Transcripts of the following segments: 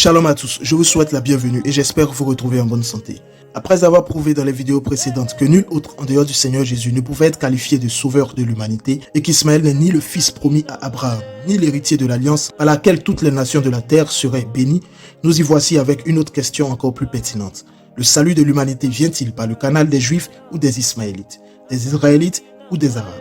Shalom à tous, je vous souhaite la bienvenue et j'espère vous retrouver en bonne santé. Après avoir prouvé dans les vidéos précédentes que nul autre en dehors du Seigneur Jésus ne pouvait être qualifié de sauveur de l'humanité et qu'Ismaël n'est ni le fils promis à Abraham, ni l'héritier de l'alliance par laquelle toutes les nations de la terre seraient bénies, nous y voici avec une autre question encore plus pertinente. Le salut de l'humanité vient-il par le canal des Juifs ou des Ismaélites, des Israélites ou des Arabes?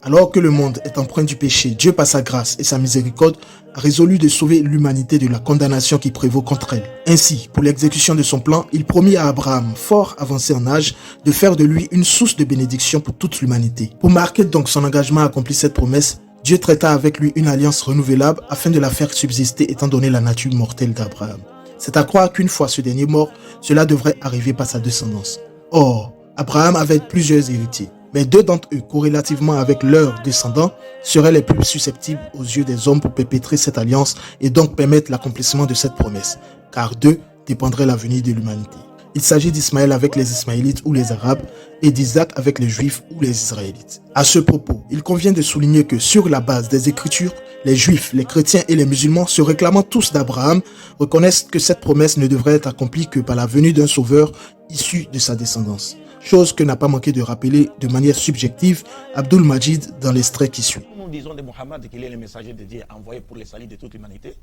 Alors que le monde est empreint du péché, Dieu par sa grâce et sa miséricorde a résolu de sauver l'humanité de la condamnation qui prévaut contre elle. Ainsi, pour l'exécution de son plan, il promit à Abraham, fort avancé en âge, de faire de lui une source de bénédiction pour toute l'humanité. Pour marquer donc son engagement à accomplir cette promesse, Dieu traita avec lui une alliance renouvelable afin de la faire subsister étant donné la nature mortelle d'Abraham. C'est à croire qu'une fois ce dernier mort, cela devrait arriver par sa descendance. Or, Abraham avait plusieurs héritiers. Mais deux d'entre eux, corrélativement avec leurs descendants, seraient les plus susceptibles aux yeux des hommes pour perpétrer cette alliance et donc permettre l'accomplissement de cette promesse, car d'eux dépendrait l'avenir de l'humanité. Il s'agit d'Ismaël avec les Ismaélites ou les Arabes et d'Isaac avec les Juifs ou les Israélites. À ce propos, il convient de souligner que sur la base des Écritures, les Juifs, les chrétiens et les musulmans, se réclamant tous d'Abraham, reconnaissent que cette promesse ne devrait être accomplie que par la venue d'un sauveur issu de sa descendance. Chose que n'a pas manqué de rappeler de manière subjective Abdul Majid dans l'extrait qui suit. Nous disons de Mohammed qu'il est le messager de Dieu envoyé pour le salut de toute l'humanité.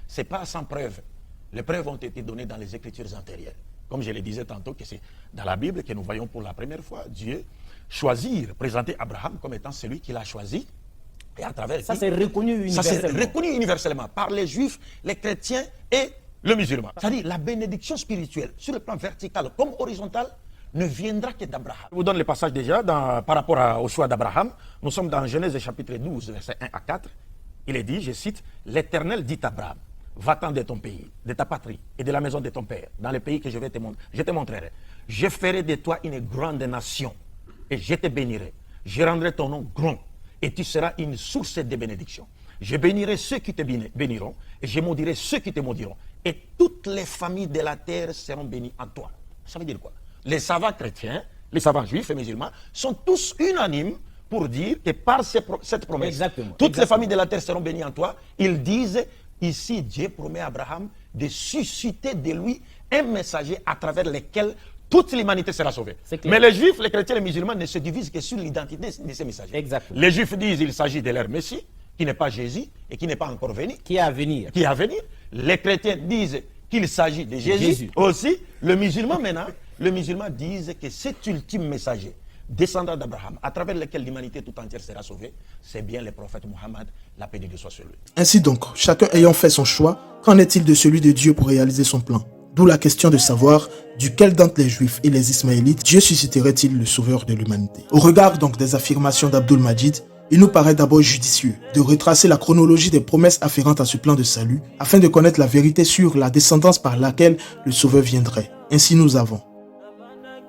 Ce n'est pas sans preuve. Les preuves ont été données dans les Écritures antérieures. Comme je le disais tantôt, que c'est dans la Bible que nous voyons pour la première fois Dieu choisir, présenter Abraham comme étant celui qu'il a choisi. Et à travers ça, c'est reconnu universellement. Ça, c'est reconnu universellement par les Juifs, les chrétiens et le musulman. C'est-à-dire la bénédiction spirituelle, sur le plan vertical comme horizontal, ne viendra que d'Abraham. Je vous donne le passage déjà par rapport au choix d'Abraham. Nous sommes dans Genèse chapitre 12, versets 1 à 4. Il est dit, je cite, « L'Éternel dit à Abraham, va-t'en de ton pays, de ta patrie et de la maison de ton père, dans le pays que je te montrerai. Je ferai de toi une grande nation et je te bénirai. Je rendrai ton nom grand et tu seras une source de bénédiction. Je bénirai ceux qui te béniront et je maudirai ceux qui te maudiront. Et toutes les familles de la terre seront bénies en toi. » Ça veut dire quoi? Les savants chrétiens, les savants juifs et musulmans sont tous unanimes pour dire que par cette promesse, toutes les familles de la terre seront bénies en toi. Ils disent, ici Dieu promet à Abraham de susciter de lui un messager à travers lequel toute l'humanité sera sauvée. Mais les juifs, les chrétiens et les musulmans ne se divisent que sur l'identité de ces messagers. Exactement. Les juifs disent qu'il s'agit de leur Messie, qui n'est pas Jésus et qui n'est pas encore venu. Qui est à venir. Qui est à venir. Les chrétiens disent qu'il s'agit de Jésus. Aussi, le musulman maintenant, les musulmans disent que cet ultime messager, descendant d'Abraham, à travers lequel l'humanité tout entière sera sauvée, c'est bien le prophète Mohammed, la paix de Dieu soit sur lui. Ainsi donc, chacun ayant fait son choix, qu'en est-il de celui de Dieu pour réaliser son plan? D'où la question de savoir duquel d'entre les Juifs et les Ismaélites Dieu susciterait-il le sauveur de l'humanité. Au regard donc des affirmations d'Abdul Majid, il nous paraît d'abord judicieux de retracer la chronologie des promesses afférentes à ce plan de salut afin de connaître la vérité sur la descendance par laquelle le sauveur viendrait. Ainsi nous avons.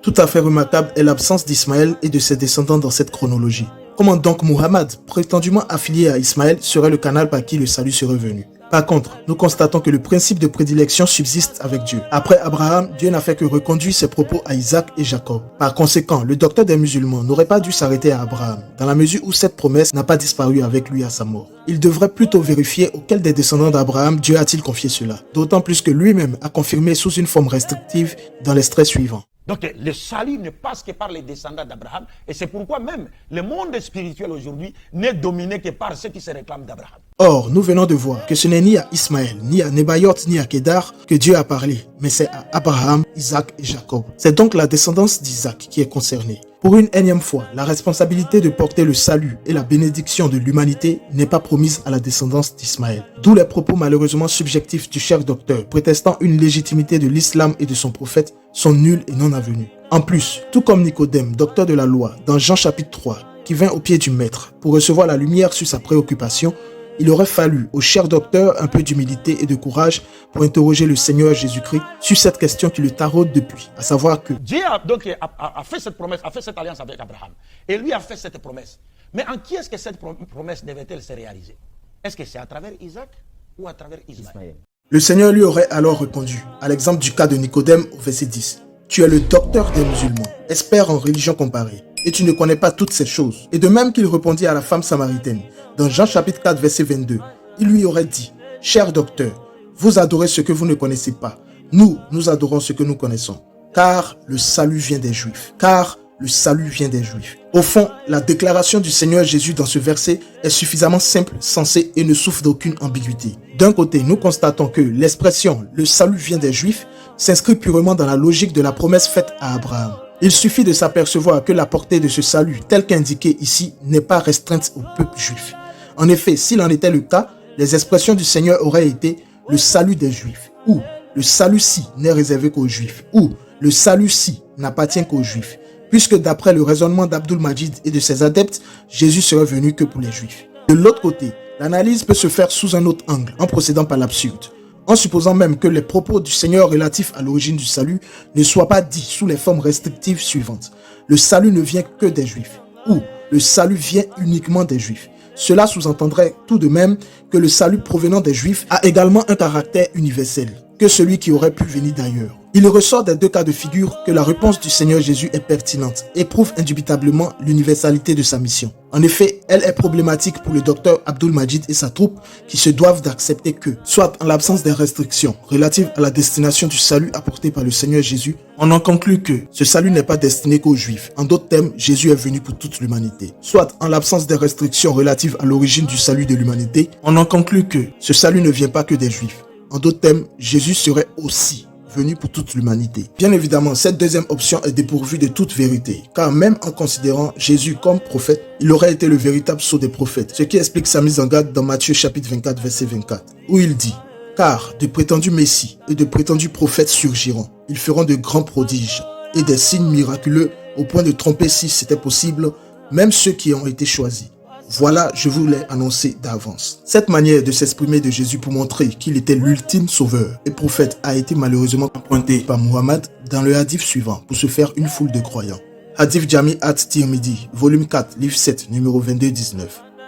Tout à fait remarquable est l'absence d'Ismaël et de ses descendants dans cette chronologie. Comment donc Muhammad, prétendument affilié à Ismaël, serait le canal par qui le salut serait venu? Par contre, nous constatons que le principe de prédilection subsiste avec Dieu. Après Abraham, Dieu n'a fait que reconduire ses propos à Isaac et Jacob. Par conséquent, le docteur des musulmans n'aurait pas dû s'arrêter à Abraham, dans la mesure où cette promesse n'a pas disparu avec lui à sa mort. Il devrait plutôt vérifier auquel des descendants d'Abraham Dieu a-t-il confié cela. D'autant plus que lui-même a confirmé sous une forme restrictive dans l'extrait suivant. Donc le salut ne passe que par les descendants d'Abraham et c'est pourquoi même le monde spirituel aujourd'hui n'est dominé que par ceux qui se réclament d'Abraham. Or, nous venons de voir que ce n'est ni à Ismaël, ni à Nebaïot, ni à Kédar que Dieu a parlé, mais c'est à Abraham, Isaac et Jacob. C'est donc la descendance d'Isaac qui est concernée. Pour une énième fois, la responsabilité de porter le salut et la bénédiction de l'humanité n'est pas promise à la descendance d'Ismaël. D'où les propos malheureusement subjectifs du cher docteur, prétestant une légitimité de l'islam et de son prophète, sont nuls et non avenus. En plus, tout comme Nicodème, docteur de la loi, dans Jean chapitre 3, qui vint au pied du maître pour recevoir la lumière sur sa préoccupation, Il aurait fallu au cher docteur un peu d'humilité et de courage pour interroger le Seigneur Jésus-Christ sur cette question qui le taraude depuis, à savoir que Dieu a fait cette promesse, a fait cette alliance avec Abraham. Et lui a fait cette promesse. Mais en qui est-ce que cette promesse devait-elle se réaliser? Est-ce que c'est à travers Isaac ou à travers Ismaël? Le Seigneur lui aurait alors répondu, à l'exemple du cas de Nicodème au verset 10. Tu es le docteur des musulmans, expert en religion comparée, et tu ne connais pas toutes ces choses. Et de même qu'il répondit à la femme samaritaine, dans Jean chapitre 4 verset 22, il lui aurait dit, cher docteur, vous adorez ce que vous ne connaissez pas. Nous adorons ce que nous connaissons. Car le salut vient des Juifs. Car le salut vient des Juifs. Au fond, la déclaration du Seigneur Jésus dans ce verset est suffisamment simple, sensée et ne souffre d'aucune ambiguïté. D'un côté, nous constatons que l'expression « le salut vient des Juifs » s'inscrit purement dans la logique de la promesse faite à Abraham. Il suffit de s'apercevoir que la portée de ce salut, tel qu'indiqué ici, n'est pas restreinte au peuple juif. En effet, s'il en était le cas, les expressions du Seigneur auraient été « le salut des Juifs » ou « le salut-ci n'est réservé qu'aux Juifs » ou « le salut-ci n'appartient qu'aux Juifs ». Puisque d'après le raisonnement d'Abdul Majid et de ses adeptes, Jésus serait venu que pour les Juifs. De l'autre côté, l'analyse peut se faire sous un autre angle, en procédant par l'absurde. En supposant même que les propos du Seigneur relatifs à l'origine du salut ne soient pas dits sous les formes restrictives suivantes. Le salut ne vient que des Juifs, ou le salut vient uniquement des Juifs. Cela sous-entendrait tout de même que le salut provenant des Juifs a également un caractère universel, que celui qui aurait pu venir d'ailleurs. Il ressort des deux cas de figure que la réponse du Seigneur Jésus est pertinente et prouve indubitablement l'universalité de sa mission. En effet, elle est problématique pour le docteur Abdul Majid et sa troupe qui se doivent d'accepter que, soit en l'absence des restrictions relatives à la destination du salut apporté par le Seigneur Jésus, on en conclut que ce salut n'est pas destiné qu'aux Juifs. En d'autres termes, Jésus est venu pour toute l'humanité. Soit en l'absence des restrictions relatives à l'origine du salut de l'humanité, on en conclut que ce salut ne vient pas que des Juifs. En d'autres termes, Jésus serait aussi venu pour toute l'humanité. Bien évidemment, cette deuxième option est dépourvue de toute vérité, car même en considérant Jésus comme prophète, il aurait été le véritable sceau des prophètes, ce qui explique sa mise en garde dans Matthieu chapitre 24 verset 24, où il dit « Car de prétendus messies et de prétendus prophètes surgiront, ils feront de grands prodiges et des signes miraculeux au point de tromper, si c'était possible, même ceux qui ont été choisis. Voilà, je vous l'ai annoncé d'avance. » Cette manière de s'exprimer de Jésus pour montrer qu'il était l'ultime sauveur et prophète a été malheureusement pointée par Muhammad dans le hadith suivant pour se faire une foule de croyants. Hadith Jami at-Tirmidhi, volume 4, livre 7, numéro 22-19.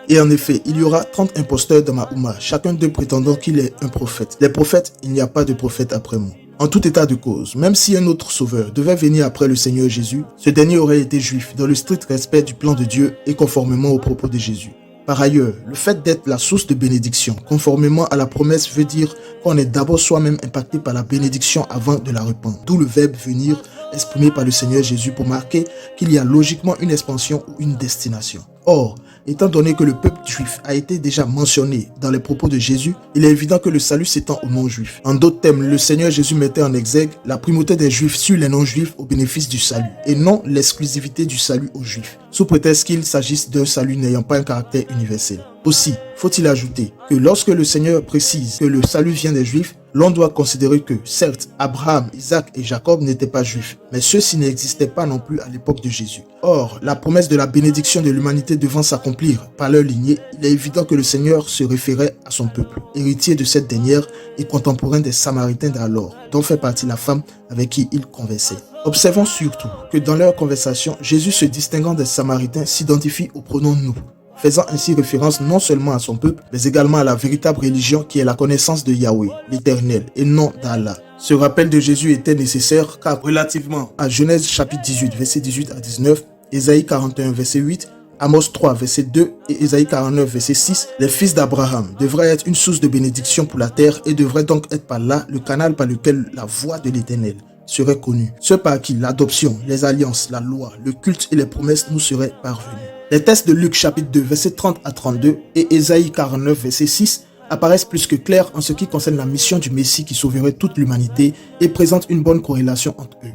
Et en effet, il y aura 30 imposteurs dans ma Oumma, chacun d'eux prétendant qu'il est un prophète. Les prophètes, il n'y a pas de prophète après moi. En tout état de cause, même si un autre sauveur devait venir après le Seigneur Jésus, ce dernier aurait été juif dans le strict respect du plan de Dieu et conformément aux propos de Jésus. Par ailleurs, le fait d'être la source de bénédiction, conformément à la promesse, veut dire qu'on est d'abord soi-même impacté par la bénédiction avant de la répandre. D'où le verbe venir exprimé par le Seigneur Jésus pour marquer qu'il y a logiquement une expansion ou une destination. Or, étant donné que le peuple juif a été déjà mentionné dans les propos de Jésus, il est évident que le salut s'étend aux non-juifs. En d'autres termes, le Seigneur Jésus mettait en exergue la primauté des juifs sur les non-juifs au bénéfice du salut, et non l'exclusivité du salut aux juifs, sous prétexte qu'il s'agisse d'un salut n'ayant pas un caractère universel. Aussi, faut-il ajouter que lorsque le Seigneur précise que le salut vient des Juifs, l'on doit considérer que, certes, Abraham, Isaac et Jacob n'étaient pas juifs, mais ceux-ci n'existaient pas non plus à l'époque de Jésus. Or, la promesse de la bénédiction de l'humanité devant s'accomplir par leur lignée, il est évident que le Seigneur se référait à son peuple, héritier de cette dernière et contemporain des Samaritains d'alors, dont fait partie la femme avec qui il conversait. Observons surtout que dans leur conversation, Jésus se distinguant des Samaritains s'identifie au pronom « nous », faisant ainsi référence non seulement à son peuple, mais également à la véritable religion qui est la connaissance de Yahweh, l'Éternel, et non d'Allah. Ce rappel de Jésus était nécessaire car relativement à Genèse chapitre 18, verset 18 à 19, Ésaïe 41, verset 8, Amos 3, verset 2 et Ésaïe 49, verset 6, les fils d'Abraham devraient être une source de bénédiction pour la terre et devraient donc être par là le canal par lequel la voix de l'Éternel serait connue. Ceux par qui l'adoption, les alliances, la loi, le culte et les promesses nous seraient parvenus. Les textes de Luc chapitre 2, verset 30 à 32 et Ésaïe 49, verset 6 apparaissent plus que clairs en ce qui concerne la mission du Messie qui sauverait toute l'humanité et présentent une bonne corrélation entre eux.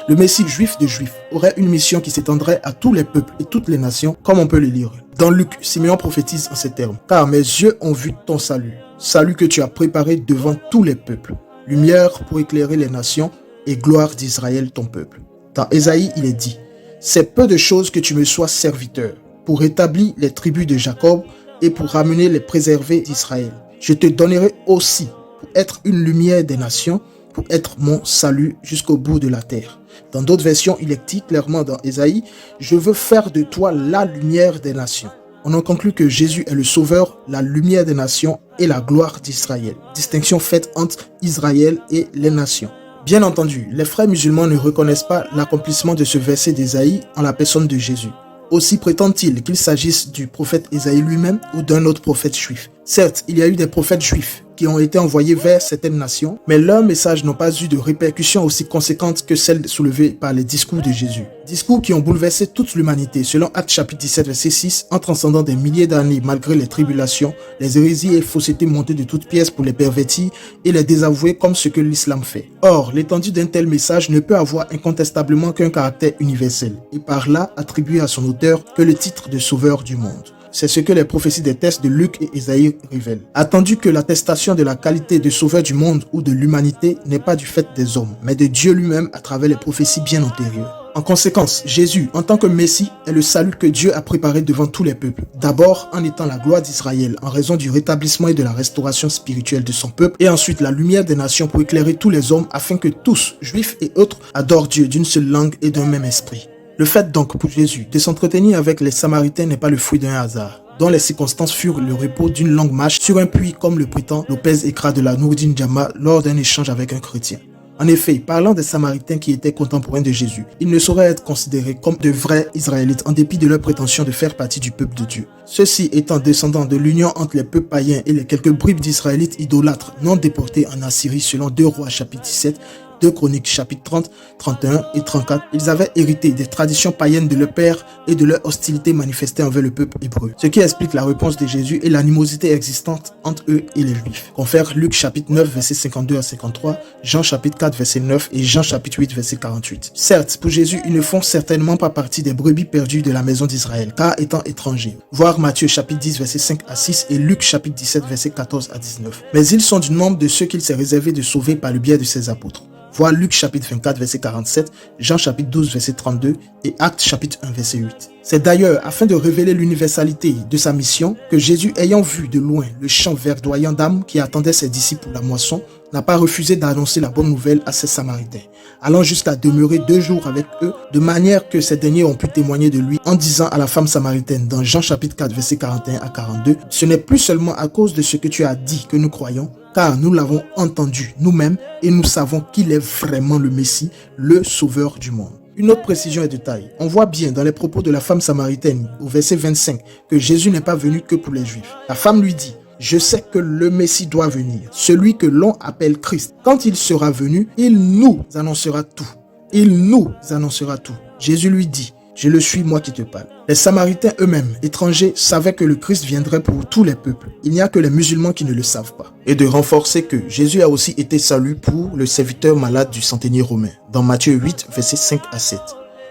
Le Messie juif de juifs aurait une mission qui s'étendrait à tous les peuples et toutes les nations, comme on peut le lire. Dans Luc, Simeon prophétise en ces termes: « Car mes yeux ont vu ton salut, salut que tu as préparé devant tous les peuples, lumière pour éclairer les nations et gloire d'Israël ton peuple. » Dans Ésaïe, il est dit: « C'est peu de choses que tu me sois serviteur, pour établir les tribus de Jacob et pour ramener les préservés d'Israël. Je te donnerai aussi pour être une lumière des nations, pour être mon salut jusqu'au bout de la terre. Dans d'autres versions, il est dit clairement dans Ésaïe, je veux faire de toi la lumière des nations. On en conclut que Jésus est le sauveur, la lumière des nations et la gloire d'Israël. Distinction faite entre Israël et les nations. Bien entendu, les frères musulmans ne reconnaissent pas l'accomplissement de ce verset d'Ésaïe en la personne de Jésus. Aussi prétendent-ils qu'il s'agisse du prophète Ésaïe lui-même ou d'un autre prophète juif. Certes, il y a eu des prophètes juifs qui ont été envoyés vers certaines nations, mais leurs messages n'ont pas eu de répercussions aussi conséquentes que celles soulevées par les discours de Jésus. Discours qui ont bouleversé toute l'humanité, selon Actes chapitre 17, verset 6, en transcendant des milliers d'années malgré les tribulations, les hérésies et faussetés montées de toutes pièces pour les pervertir et les désavouer comme ce que l'islam fait. Or, l'étendue d'un tel message ne peut avoir incontestablement qu'un caractère universel, et par là attribuer à son auteur que le titre de sauveur du monde. C'est ce que les prophéties des textes de Luc et Ésaïe révèlent. Attendu que l'attestation de la qualité de sauveur du monde ou de l'humanité n'est pas du fait des hommes, mais de Dieu lui-même à travers les prophéties bien antérieures. En conséquence, Jésus, en tant que Messie, est le salut que Dieu a préparé devant tous les peuples. D'abord, en étant la gloire d'Israël, en raison du rétablissement et de la restauration spirituelle de son peuple, et ensuite la lumière des nations pour éclairer tous les hommes afin que tous, juifs et autres, adorent Dieu d'une seule langue et d'un même esprit. Le fait donc pour Jésus de s'entretenir avec les Samaritains n'est pas le fruit d'un hasard, dont les circonstances furent le repos d'une longue marche sur un puits comme le prétend Lopez Ekra de la Noureddin Djamma lors d'un échange avec un chrétien. En effet, parlant des Samaritains qui étaient contemporains de Jésus, ils ne sauraient être considérés comme de vrais Israélites en dépit de leur prétention de faire partie du peuple de Dieu. Ceux-ci étant descendants de l'union entre les peuples païens et les quelques bribes d'Israélites idolâtres non déportés en Assyrie selon 2 Rois chapitre 17, 2 Chroniques chapitre 30, 31 et 34, ils avaient hérité des traditions païennes de leur père et de leur hostilité manifestée envers le peuple hébreu. Ce qui explique la réponse de Jésus et l'animosité existante entre eux et les Juifs. Confère Luc chapitre 9 verset 52 à 53, Jean chapitre 4 verset 9 et Jean chapitre 8 verset 48. Certes, pour Jésus, ils ne font certainement pas partie des brebis perdues de la maison d'Israël, car étant étrangers. Voir Matthieu chapitre 10 verset 5 à 6 et Luc chapitre 17 verset 14 à 19. Mais ils sont du nombre de ceux qu'il s'est réservé de sauver par le biais de ses apôtres. Voir Luc chapitre 24 verset 47, Jean chapitre 12 verset 32 et Actes chapitre 1 verset 8. C'est d'ailleurs afin de révéler l'universalité de sa mission que Jésus, ayant vu de loin le champ verdoyant d'âmes qui attendait ses disciples pour la moisson, n'a pas refusé d'annoncer la bonne nouvelle à ses Samaritains, allant jusqu'à demeurer 2 jours avec eux, de manière que ces derniers ont pu témoigner de lui en disant à la femme samaritaine dans Jean chapitre 4 verset 41 à 42, « Ce n'est plus seulement à cause de ce que tu as dit que nous croyons, car nous l'avons entendu nous-mêmes et nous savons qu'il est vraiment le Messie, le Sauveur du monde. » Une autre précision est de taille. On voit bien dans les propos de la femme samaritaine au verset 25 que Jésus n'est pas venu que pour les Juifs. La femme lui dit, « Je sais que le Messie doit venir, celui que l'on appelle Christ. Quand il sera venu, il nous annoncera tout. Il nous annoncera tout. » Jésus lui dit, « Je le suis, moi qui te parle. » Les Samaritains eux-mêmes, étrangers, savaient que le Christ viendrait pour tous les peuples. Il n'y a que les musulmans qui ne le savent pas. Et de renforcer que Jésus a aussi été salut pour le serviteur malade du centenier romain, dans Matthieu 8, versets 5 à 7.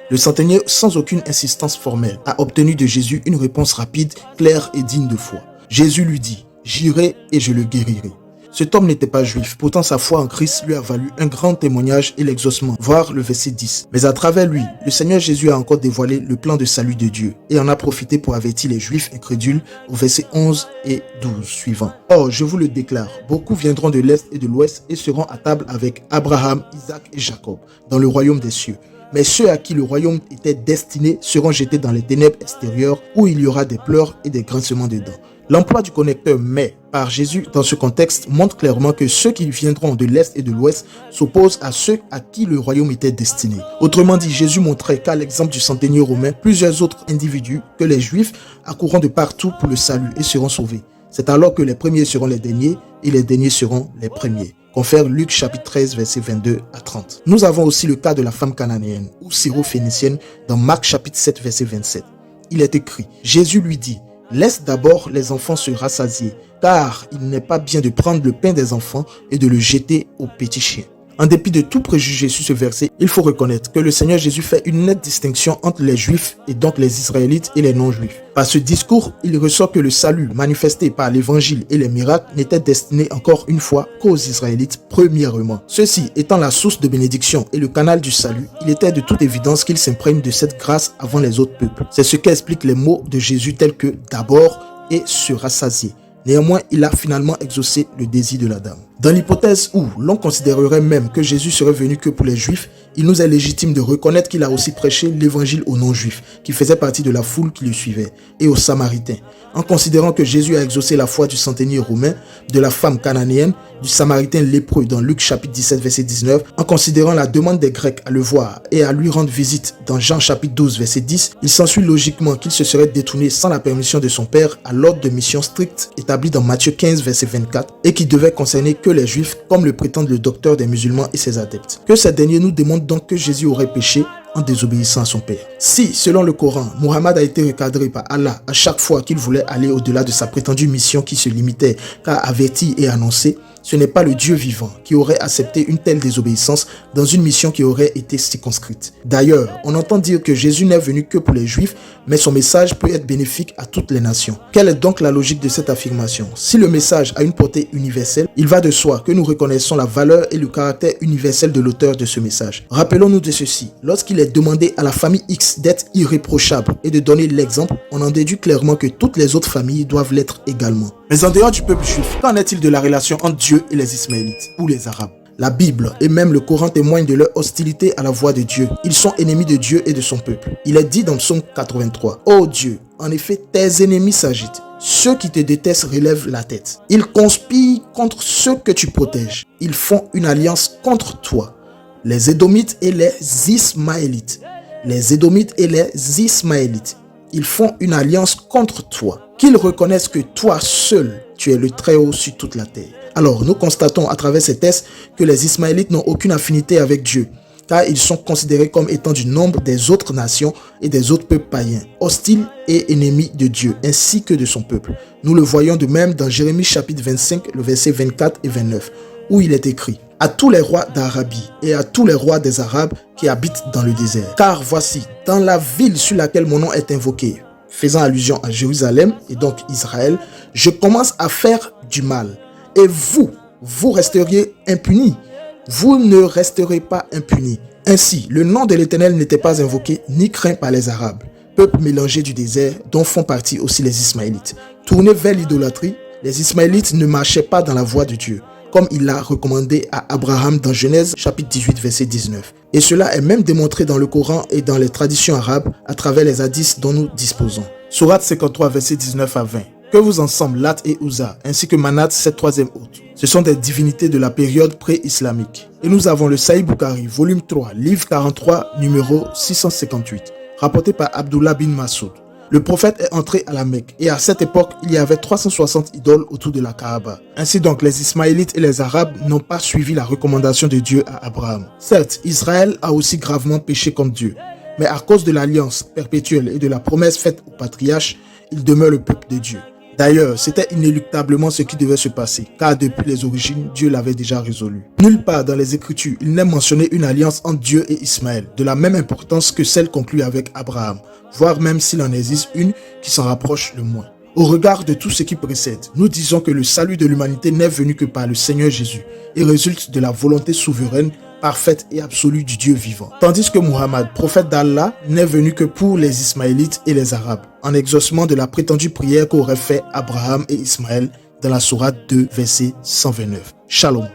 Le centenier, sans aucune insistance formelle, a obtenu de Jésus une réponse rapide, claire et digne de foi. Jésus lui dit, « J'irai et je le guérirai. » Cet homme n'était pas juif, pourtant sa foi en Christ lui a valu un grand témoignage et l'exaucement, voir le verset 10. Mais à travers lui, le Seigneur Jésus a encore dévoilé le plan de salut de Dieu et en a profité pour avertir les juifs incrédules au verset 11 et 12 suivants. Or, je vous le déclare, beaucoup viendront de l'Est et de l'Ouest et seront à table avec Abraham, Isaac et Jacob dans le royaume des cieux. Mais ceux à qui le royaume était destiné seront jetés dans les ténèbres extérieures où il y aura des pleurs et des grincements de dents. L'emploi du connecteur « mais » par Jésus dans ce contexte montre clairement que ceux qui viendront de l'Est et de l'Ouest s'opposent à ceux à qui le royaume était destiné. Autrement dit, Jésus montrait qu'à l'exemple du centenier romain, plusieurs autres individus que les Juifs accourront de partout pour le salut et seront sauvés. C'est alors que les premiers seront les derniers et les derniers seront les premiers. Confère Luc chapitre 13 versets 22 à 30. Nous avons aussi le cas de la femme cananéenne ou syro-phénicienne dans Marc chapitre 7 verset 27. Il est écrit, Jésus lui dit, « Laisse d'abord les enfants se rassasier, car il n'est pas bien de prendre le pain des enfants et de le jeter aux petits chiens. » En dépit de tout préjugé sur ce verset, il faut reconnaître que le Seigneur Jésus fait une nette distinction entre les Juifs et donc les Israélites et les non-Juifs. Par ce discours, il ressort que le salut manifesté par l'Évangile et les miracles n'était destiné encore une fois qu'aux Israélites premièrement. Ceci étant la source de bénédiction et le canal du salut, il était de toute évidence qu'ils s'imprègnent de cette grâce avant les autres peuples. C'est ce qu'expliquent les mots de Jésus tels que « d'abord » et se rassasier. Néanmoins, il a finalement exaucé le désir de la dame. Dans l'hypothèse où l'on considérerait même que Jésus serait venu que pour les Juifs, il nous est légitime de reconnaître qu'il a aussi prêché l'évangile aux non-juifs, qui faisaient partie de la foule qui le suivait, et aux Samaritains. En considérant que Jésus a exaucé la foi du centenier romain, de la femme cananéenne, du Samaritain lépreux dans Luc chapitre 17 verset 19, en considérant la demande des Grecs à le voir et à lui rendre visite dans Jean chapitre 12 verset 10, il s'ensuit logiquement qu'il se serait détourné sans la permission de son père à l'ordre de mission stricte établi dans Matthieu 15 verset 24 et qui devait concerner que les Juifs comme le prétendent le docteur des musulmans et ses adeptes. Que ces derniers nous démontrent donc que Jésus aurait péché en désobéissant à son père. Si, selon le Coran, Muhammad a été recadré par Allah à chaque fois qu'il voulait aller au-delà de sa prétendue mission qui se limitait qu'à avertir et annoncer, ce n'est pas le Dieu vivant qui aurait accepté une telle désobéissance dans une mission qui aurait été circonscrite. D'ailleurs, on entend dire que Jésus n'est venu que pour les Juifs, mais son message peut être bénéfique à toutes les nations. Quelle est donc la logique de cette affirmation? Si le message a une portée universelle, il va de soi que nous reconnaissons la valeur et le caractère universel de l'auteur de ce message. Rappelons-nous de ceci. Lorsqu'il est demandé à la famille X d'être irréprochable et de donner l'exemple, on en déduit clairement que toutes les autres familles doivent l'être également. Mais en dehors du peuple juif, qu'en est-il de la relation entre Dieu et les Ismaélites ou les Arabes? La Bible et même le Coran témoignent de leur hostilité à la voix de Dieu. Ils sont ennemis de Dieu et de son peuple. Il est dit dans Psaume 83, « Ô Dieu, en effet, tes ennemis s'agitent. Ceux qui te détestent relèvent la tête. Ils conspirent contre ceux que tu protèges. Ils font une alliance contre toi. Les Édomites et les Ismaélites. Les Édomites et les Ismaélites. Ils font une alliance contre toi. Qu'ils reconnaissent que toi seul, tu es le Très-Haut sur toute la terre. » Alors, nous constatons à travers ces textes que les Ismaélites n'ont aucune affinité avec Dieu, car ils sont considérés comme étant du nombre des autres nations et des autres peuples païens, hostiles et ennemis de Dieu, ainsi que de son peuple. Nous le voyons de même dans Jérémie chapitre 25, le verset 24 et 29, où il est écrit « À tous les rois d'Arabie et à tous les rois des Arabes qui habitent dans le désert. Car voici, dans la ville sur laquelle mon nom est invoqué, faisant allusion à Jérusalem et donc Israël, je commence à faire du mal. Et vous resteriez impunis. Vous ne resterez pas impunis. Ainsi, le nom de l'Éternel n'était pas invoqué ni craint par les Arabes, peuple mélangé du désert dont font partie aussi les Ismaélites. Tournés vers l'idolâtrie, les Ismaélites ne marchaient pas dans la voie de Dieu, comme il l'a recommandé à Abraham dans Genèse chapitre 18 verset 19. Et cela est même démontré dans le Coran et dans les traditions arabes à travers les hadiths dont nous disposons. Sourate 53 verset 19 à 20. Que vous ensemble Lat et Uzza, ainsi que Manat, cette troisième hôte. Ce sont des divinités de la période pré-islamique. Et nous avons le Sahih Bukhari, volume 3, livre 43, numéro 658, rapporté par Abdullah bin Masoud. Le prophète est entré à la Mecque et à cette époque, il y avait 360 idoles autour de la Kaaba. Ainsi donc, les Ismaélites et les Arabes n'ont pas suivi la recommandation de Dieu à Abraham. Certes, Israël a aussi gravement péché contre Dieu, mais à cause de l'alliance perpétuelle et de la promesse faite au patriarche, il demeure le peuple de Dieu. D'ailleurs, c'était inéluctablement ce qui devait se passer, car depuis les origines, Dieu l'avait déjà résolu. Nulle part dans les Écritures, il n'est mentionné une alliance entre Dieu et Ismaël, de la même importance que celle conclue avec Abraham, voire même s'il en existe une qui s'en rapproche le moins. Au regard de tout ce qui précède, nous disons que le salut de l'humanité n'est venu que par le Seigneur Jésus et résulte de la volonté souveraine, parfaite et absolue du Dieu vivant. Tandis que Muhammad, prophète d'Allah, n'est venu que pour les Ismaélites et les Arabes, en exaucement de la prétendue prière qu'auraient fait Abraham et Ismaël dans la sourate 2, verset 129. Shalom.